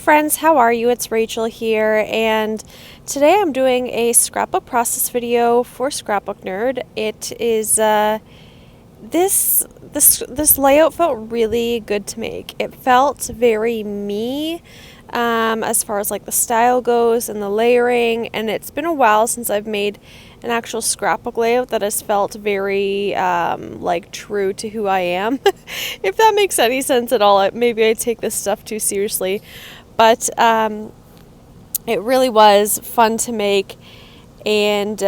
friends, how are you? It's Rachel here, and today I'm doing a scrapbook process video for Scrapbook Nerd. It is this layout felt really good to make. It felt very me, as far as like the style goes and the layering, and it's been a while since I've made an actual scrapbook layout that has felt very like true to who I am. If that makes any sense at all. Maybe I take this stuff too seriously, but it really was fun to make. And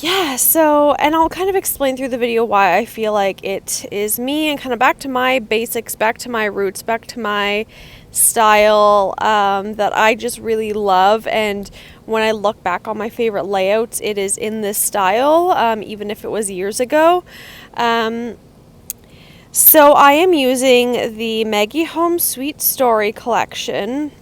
yeah, so, and I'll kind of explain through the video why I feel like it is me, and kind of back to my basics, back to my roots, back to my style that I just really love. And when I look back on my favorite layouts, it is in this style, even if it was years ago. So I am using the Maggie Holmes Sweet Story collection.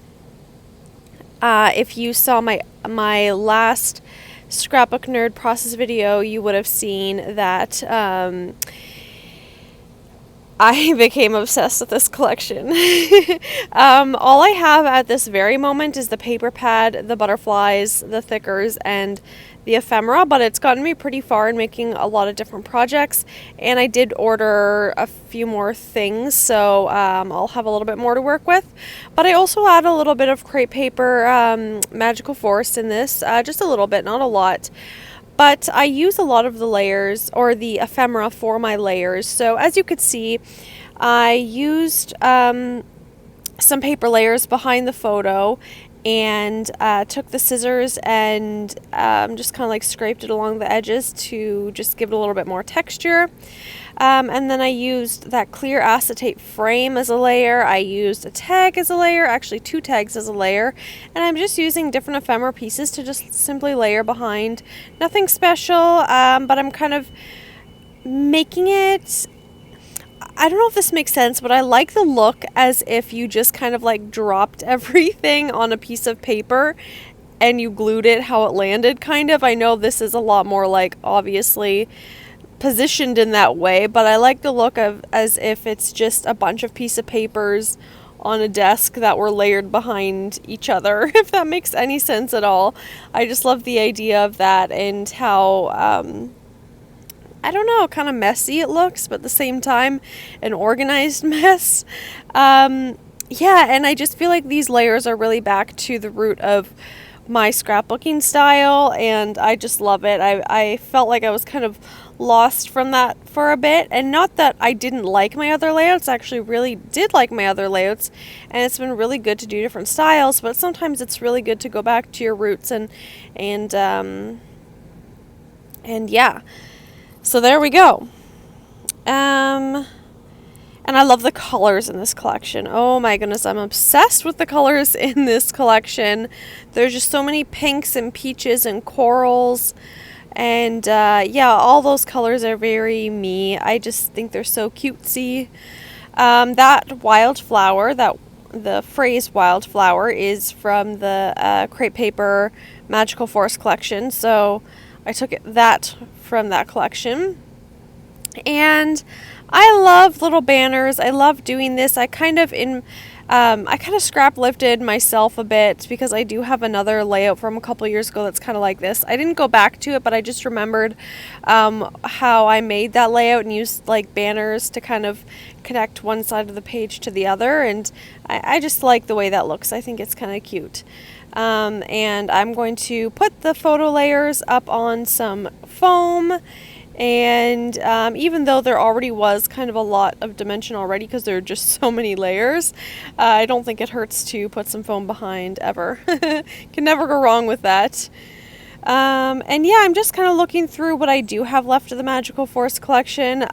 If you saw my last Scrapbook Nerd process video, you would have seen that I became obsessed with this collection. All I have at this very moment is the paper pad, the butterflies, the thickers, and the ephemera, but it's gotten me pretty far in making a lot of different projects, and I did order a few more things, so I'll have a little bit more to work with. But I also add a little bit of crepe paper, Magical Forest in this, just a little bit, not a lot. But I use a lot of the layers, or the ephemera, for my layers. So as you could see, I used some paper layers behind the photo, and took the scissors and just kind of like scraped it along the edges to just give it a little bit more texture. And then I used that clear acetate frame as a layer. I used a tag as a layer, actually 2 tags as a layer, and I'm just using different ephemera pieces to just simply layer behind. Nothing special, but I'm kind of making it, I don't know if this makes sense, but I like the look as if you just kind of like dropped everything on a piece of paper and you glued it how it landed, kind of. I know this is a lot more like obviously positioned in that way, but I like the look of as if it's just a bunch of piece of papers on a desk that were layered behind each other, if that makes any sense at all. I just love the idea of that, and how I don't know, kind of messy it looks, but at the same time an organized mess. Yeah, and I just feel like these layers are really back to the root of my scrapbooking style, and I just love it. I felt like I was kind of lost from that for a bit, and not that I didn't like my other layouts. I actually really did like my other layouts, and it's been really good to do different styles, but sometimes it's really good to go back to your roots and yeah. So there we go. And I love the colors in this collection. Oh my goodness, I'm obsessed with the colors in this collection. There's just so many pinks and peaches and corals. And yeah, all those colors are very me. I just think they're so cutesy. That wildflower, the phrase wildflower, is from the crepe paper Magical Forest collection. So I took that from that collection. And I love little banners. I love doing this. I kind of scrap lifted myself a bit, because I do have another layout from a couple years ago that's kind of like this. I didn't go back to it, but I just remembered how I made that layout and used like banners to kind of connect one side of the page to the other, and I just like the way that looks. I think it's kind of cute. And I'm going to put the photo layers up on some foam. And even though there already was kind of a lot of dimension already, because there are just so many layers, I don't think it hurts to put some foam behind ever. Can never go wrong with that. And yeah, I'm just kind of looking through what I do have left of the Magical Forest collection.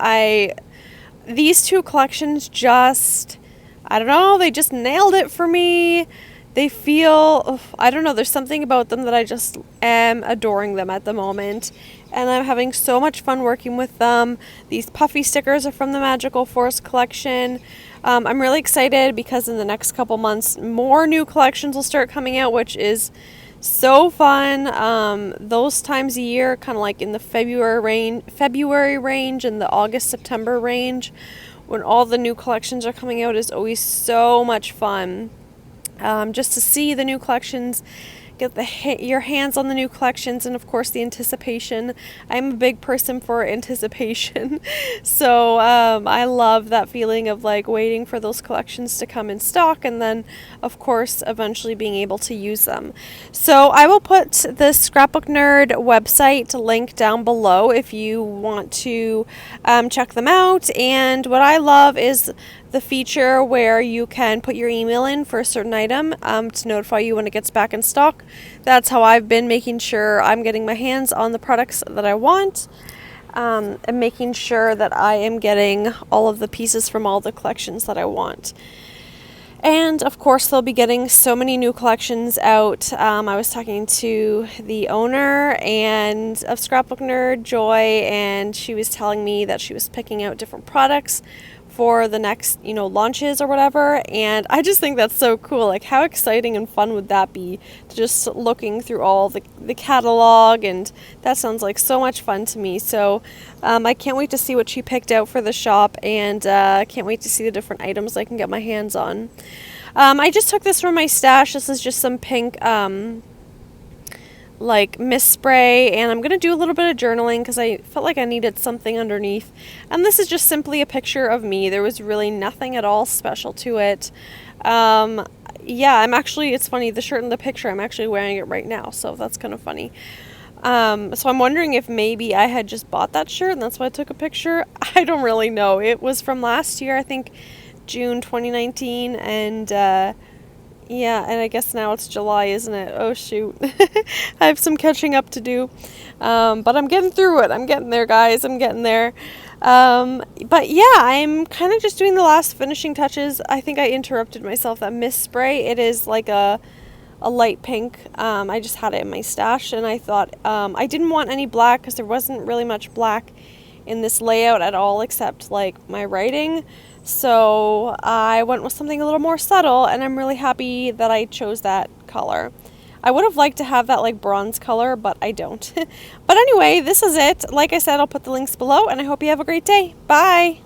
These 2 collections just, I don't know, they just nailed it for me. They feel, I don't know, there's something about them that I just am adoring them at the moment. And I'm having so much fun working with them. These puffy stickers are from the Magical Forest collection. I'm really excited because in the next couple months, more new collections will start coming out, which is so fun. Those times a year, kind of like in the February range and the August-September range, when all the new collections are coming out is always so much fun. Just to see the new collections, get your hands on the new collections, and of course the anticipation. I'm a big person for anticipation. So I love that feeling of like waiting for those collections to come in stock, and then of course eventually being able to use them. So I will put the Scrapbook Nerd website link down below if you want to check them out. And what I love is the feature where you can put your email in for a certain item to notify you when it gets back in stock. That's how I've been making sure I'm getting my hands on the products that I want, and making sure that I am getting all of the pieces from all the collections that I want. And of course, they'll be getting so many new collections out. I was talking to the owner of Scrapbook Nerd, Joy, and she was telling me that she was picking out different products for the next, launches or whatever. And I just think that's so cool. Like, how exciting and fun would that be, just looking through all the catalog? And that sounds like so much fun to me. So I can't wait to see what she picked out for the shop, and can't wait to see the different items I can get my hands on. I just took this from my stash. This is just some pink mist spray, and I'm going to do a little bit of journaling because I felt like I needed something underneath. And this is just simply a picture of me. There was really nothing at all special to it. It's funny, the shirt in the picture, I'm actually wearing it right now, so that's kind of funny. So I'm wondering if maybe I had just bought that shirt and that's why I took a picture. I don't really know. It was from last year, I think June 2019, and and I guess now it's July, isn't it? Oh, shoot. I have some catching up to do. But I'm getting through it. I'm getting there, guys. I'm getting there. But yeah, I'm kind of just doing the last finishing touches. I think I interrupted myself. That mist spray, it is like a light pink. I just had it in my stash, and I thought I didn't want any black because there wasn't really much black in this layout at all except like my writing. So I went with something a little more subtle, and I'm really happy that I chose that color. I would have liked to have that like bronze color, but I don't. But anyway, this is it. Like I said, I'll put the links below, and I hope you have a great day. Bye!